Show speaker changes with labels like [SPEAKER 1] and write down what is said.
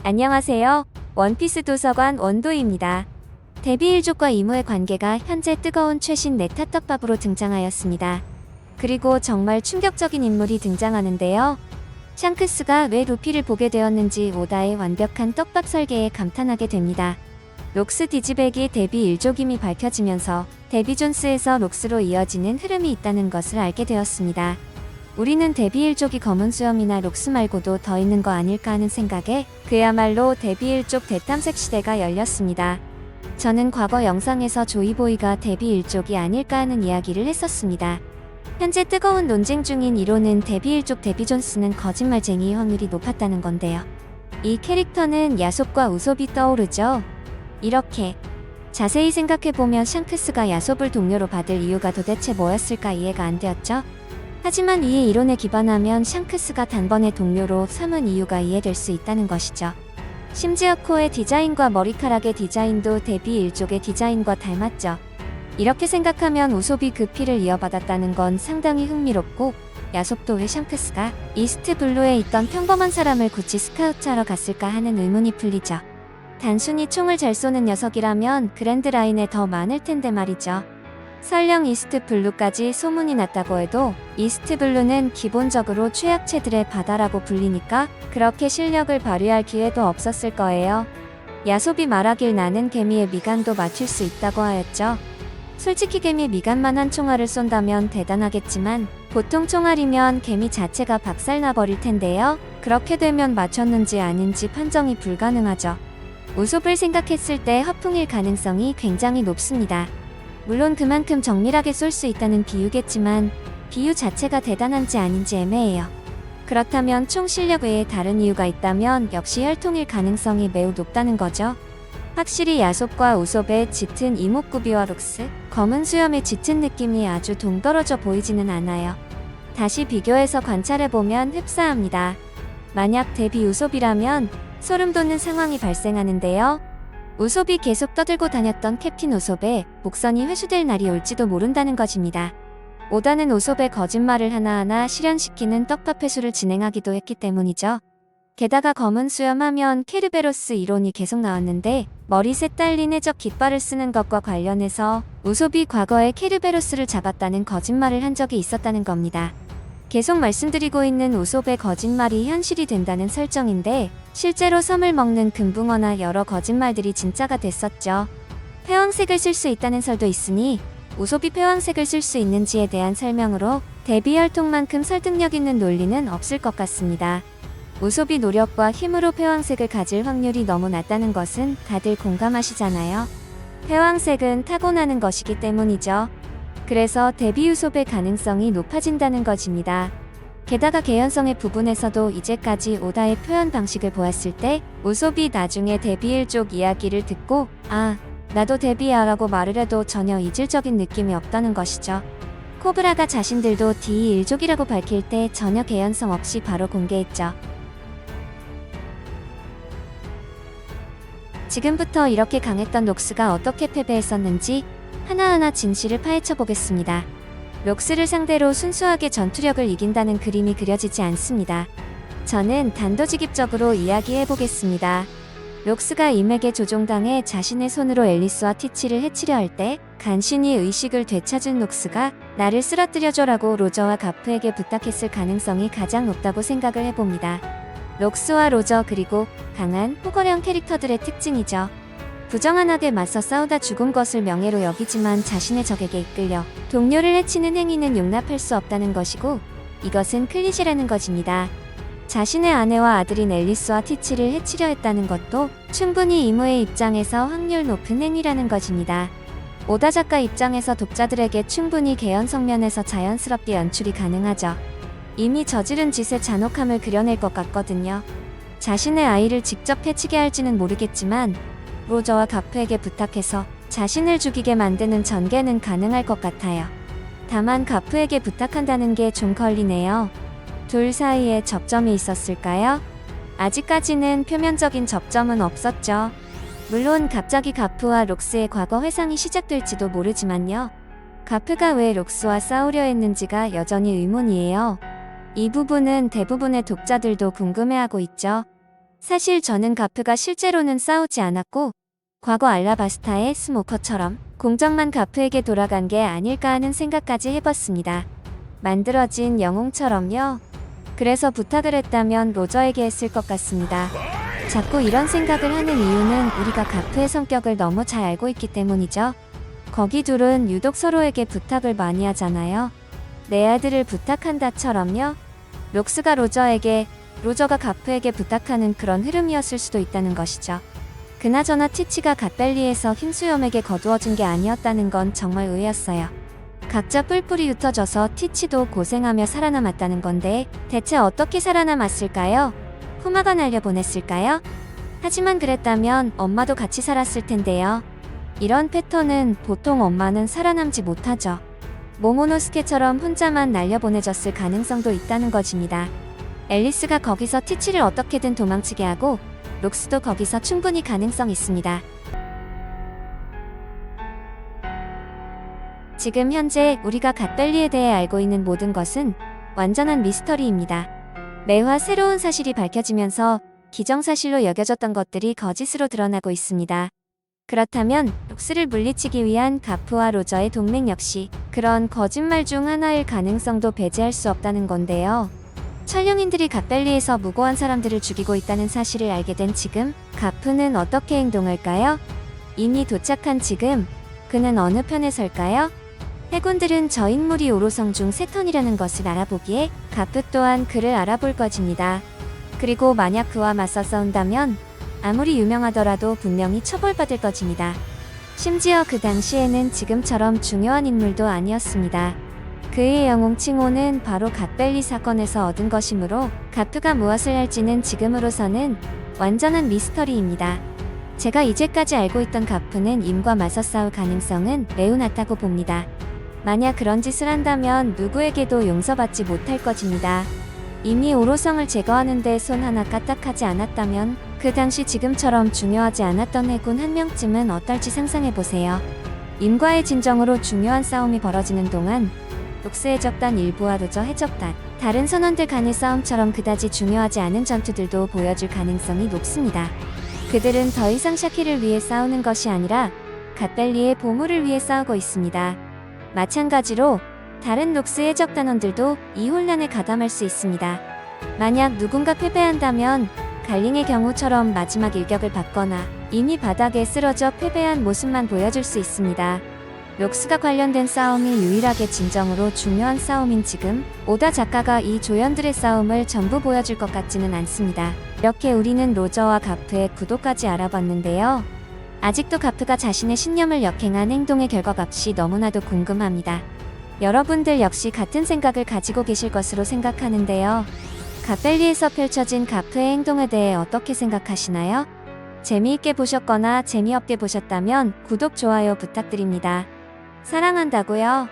[SPEAKER 1] 안녕하세요. 원피스 도서관 원도입니다. 데뷔 일족과 이모의 관계가 현재 뜨거운 최신 네타 떡밥으로 등장하였습니다. 그리고 정말 충격적인 인물이 등장하는데요. 샹크스가 왜 루피를 보게 되었는지 오다의 완벽한 떡밥 설계에 감탄하게 됩니다. 록스 디지백이 데뷔 일족임이 밝혀지면서 데뷔 존스에서 록스로 이어지는 흐름이 있다는 것을 알게 되었습니다. 우리는 데뷔 일족이 검은 수염이나 록스 말고도 더 있는 거 아닐까 하는 생각에 그야말로 데뷔 일족 대탐색 시대가 열렸습니다. 저는 과거 영상에서 조이보이가 데뷔 일족이 아닐까 하는 이야기를 했었습니다. 현재 뜨거운 논쟁 중인 이론은 데뷔 일족 데뷔 존스는 거짓말쟁이의 확률이 높았다는 건데요. 이 캐릭터는 야솝과 우솝이 떠오르죠. 이렇게 자세히 생각해보면 샹크스가 야솝을 동료로 받을 이유가 도대체 뭐였을까 이해가 안 되었죠. 하지만 이의 이론에 기반하면 샹크스가 단번에 동료로 삼은 이유가 이해될 수 있다는 것이죠. 심지어 코의 디자인과 머리카락의 디자인도 데뷔 일족의 디자인과 닮았죠. 이렇게 생각하면 우솝이 그 피를 이어받았다는 건 상당히 흥미롭고, 야솝도 왜 샹크스가 이스트 블루에 있던 평범한 사람을 굳이 스카우트하러 갔을까 하는 의문이 풀리죠. 단순히 총을 잘 쏘는 녀석이라면 그랜드 라인에 더 많을 텐데 말이죠. 설령 이스트 블루까지 소문이 났다고 해도 이스트 블루는 기본적으로 최약체들의 바다라고 불리니까 그렇게 실력을 발휘할 기회도 없었을 거예요. 야솝이 말하길 나는 개미의 미간도 맞출 수 있다고 하였죠. 솔직히 개미 미간만 한 총알을 쏜다면 대단하겠지만 보통 총알이면 개미 자체가 박살나버릴 텐데요. 그렇게 되면 맞췄는지 아닌지 판정이 불가능하죠. 우솝을 생각했을 때 허풍일 가능성이 굉장히 높습니다. 물론 그만큼 정밀하게 쏠 수 있다는 비유겠지만 비유 자체가 대단한지 아닌지 애매해요. 그렇다면 총 실력 외에 다른 이유가 있다면 역시 혈통일 가능성이 매우 높다는 거죠. 확실히 야솝과 우솝의 짙은 이목구비와 록스, 검은 수염의 짙은 느낌이 아주 동떨어져 보이지는 않아요. 다시 비교해서 관찰해보면 흡사합니다. 만약 데뷔 우솝이라면 소름 돋는 상황이 발생하는데요. 우솝이 계속 떠들고 다녔던 캡틴 우솝의 복선이 회수될 날이 올지도 모른다는 것입니다. 오다는 우솝의 거짓말을 하나하나 실현시키는 떡밥 회수를 진행하기도 했기 때문이죠. 게다가 검은 수염하면 케르베로스 이론이 계속 나왔는데 머리셋 달린 해적 깃발을 쓰는 것과 관련해서 우솝이 과거에 케르베로스를 잡았다는 거짓말을 한 적이 있었다는 겁니다. 계속 말씀드리고 있는 우솝의 거짓말이 현실이 된다는 설정인데 실제로 섬을 먹는 금붕어나 여러 거짓말들이 진짜가 됐었죠. 패왕색을 쓸 수 있다는 설도 있으니 우솝이 패왕색을 쓸 수 있는지에 대한 설명으로 데뷔 혈통만큼 설득력 있는 논리는 없을 것 같습니다. 우솝이 노력과 힘으로 패왕색을 가질 확률이 너무 낮다는 것은 다들 공감하시잖아요. 패왕색은 타고나는 것이기 때문이죠. 그래서 데뷔 우솝의 가능성이 높아진다는 것입니다. 게다가 개연성의 부분에서도 이제까지 오다의 표현 방식을 보았을 때 우솝이 나중에 데뷔 일족 이야기를 듣고 아, 나도 데뷔야 라고 말을 해도 전혀 이질적인 느낌이 없다는 것이죠. 코브라가 자신들도 D 일족이라고 밝힐 때 전혀 개연성 없이 바로 공개했죠. 지금부터 이렇게 강했던 록스가 어떻게 패배했었는지 하나하나 진실을 파헤쳐 보겠습니다. 록스를 상대로 순수하게 전투력을 이긴다는 그림이 그려지지 않습니다. 저는 단도직입적으로 이야기해 보겠습니다. 록스가 임에게 조종당해 자신의 손으로 앨리스와 티치를 해치려 할 때 간신히 의식을 되찾은 록스가 나를 쓰러뜨려줘라고 로저와 가프에게 부탁했을 가능성이 가장 높다고 생각을 해봅니다. 록스와 로저 그리고 강한 호거령 캐릭터들의 특징이죠. 부정한하게 맞서 싸우다 죽은 것을 명예로 여기지만 자신의 적에게 이끌려 동료를 해치는 행위는 용납할 수 없다는 것이고 이것은 클리셰라는 것입니다. 자신의 아내와 아들인 앨리스와 티치를 해치려 했다는 것도 충분히 이모의 입장에서 확률 높은 행위라는 것입니다. 오다 작가 입장에서 독자들에게 충분히 개연성 면에서 자연스럽게 연출이 가능하죠. 이미 저지른 짓의 잔혹함을 그려낼 것 같거든요. 자신의 아이를 직접 해치게 할지는 모르겠지만 로저와 가프에게 부탁해서 자신을 죽이게 만드는 전개는 가능할 것 같아요. 다만 가프에게 부탁한다는 게 좀 걸리네요. 둘 사이에 접점이 있었을까요? 아직까지는 표면적인 접점은 없었죠. 물론 갑자기 가프와 록스의 과거 회상이 시작될지도 모르지만요. 가프가 왜 록스와 싸우려 했는지가 여전히 의문이에요. 이 부분은 대부분의 독자들도 궁금해하고 있죠. 사실 저는 가프가 실제로는 싸우지 않았고 과거 알라바스타의 스모커처럼 공적만 가프에게 돌아간 게 아닐까 하는 생각까지 해봤습니다. 만들어진 영웅처럼요. 그래서 부탁을 했다면 로저에게 했을 것 같습니다. 자꾸 이런 생각을 하는 이유는 우리가 가프의 성격을 너무 잘 알고 있기 때문이죠. 거기 둘은 유독 서로에게 부탁을 많이 하잖아요. 내 아들을 부탁한다처럼요. 록스가 로저에게, 로저가 가프에게 부탁하는 그런 흐름이었을 수도 있다는 것이죠. 그나저나 티치가 갓벨리에서 흰수염에게 거두어준 게 아니었다는 건 정말 의외였어요. 각자 뿔뿔이 흩어져서 티치도 고생하며 살아남았다는 건데 대체 어떻게 살아남았을까요? 후마가 날려보냈을까요? 하지만 그랬다면 엄마도 같이 살았을 텐데요. 이런 패턴은 보통 엄마는 살아남지 못하죠. 모모노스케처럼 혼자만 날려보내졌을 가능성도 있다는 것입니다. 앨리스가 거기서 티치를 어떻게든 도망치게 하고 록스도 거기서 충분히 가능성 있습니다. 지금 현재 우리가 갓벨리에 대해 알고 있는 모든 것은 완전한 미스터리입니다. 매화 새로운 사실이 밝혀지면서 기정사실로 여겨졌던 것들이 거짓으로 드러나고 있습니다. 그렇다면 록스를 물리치기 위한 가프와 로저의 동맹 역시 그런 거짓말 중 하나일 가능성도 배제할 수 없다는 건데요. 천령인들이 갓벨리에서 무고한 사람들을 죽이고 있다는 사실을 알게 된 지금 가프는 어떻게 행동할까요? 이미 도착한 지금 그는 어느 편에 설까요? 해군들은 저 인물이 오로성 중 세 턴이라는 것을 알아보기에 가프 또한 그를 알아볼 것입니다. 그리고 만약 그와 맞서 싸운다면 아무리 유명하더라도 분명히 처벌받을 것입니다. 심지어 그 당시에는 지금처럼 중요한 인물도 아니었습니다. 그의 영웅 칭호는 바로 갓벨리 사건에서 얻은 것이므로 가프가 무엇을 할지는 지금으로서는 완전한 미스터리입니다. 제가 이제까지 알고 있던 가프는 임과 맞서 싸울 가능성은 매우 낮다고 봅니다. 만약 그런 짓을 한다면 누구에게도 용서받지 못할 것입니다. 이미 오로성을 제거하는 데 손 하나 까딱하지 않았다면 그 당시 지금처럼 중요하지 않았던 해군 한 명쯤은 어떨지 상상해보세요. 임과의 진정으로 중요한 싸움이 벌어지는 동안 록스 해적단 일부와 로저 해적단, 다른 선원들 간의 싸움처럼 그다지 중요하지 않은 전투들도 보여줄 가능성이 높습니다. 그들은 더 이상 샤키를 위해 싸우는 것이 아니라 갓벨리의 보물을 위해 싸우고 있습니다. 마찬가지로 다른 록스 해적단원들도 이 혼란에 가담할 수 있습니다. 만약 누군가 패배한다면 갈링의 경우처럼 마지막 일격을 받거나 이미 바닥에 쓰러져 패배한 모습만 보여줄 수 있습니다. 록스가 관련된 싸움이 유일하게 진정으로 중요한 싸움인 지금 오다 작가가 이 조연들의 싸움을 전부 보여줄 것 같지는 않습니다. 이렇게 우리는 로저와 가프의 구도까지 알아봤는데요. 아직도 가프가 자신의 신념을 역행한 행동의 결과값이 너무나도 궁금합니다. 여러분들 역시 같은 생각을 가지고 계실 것으로 생각하는데요. 갓벨리에서 펼쳐진 가프의 행동에 대해 어떻게 생각하시나요? 재미있게 보셨거나 재미없게 보셨다면 구독, 좋아요 부탁드립니다. 사랑한다고요?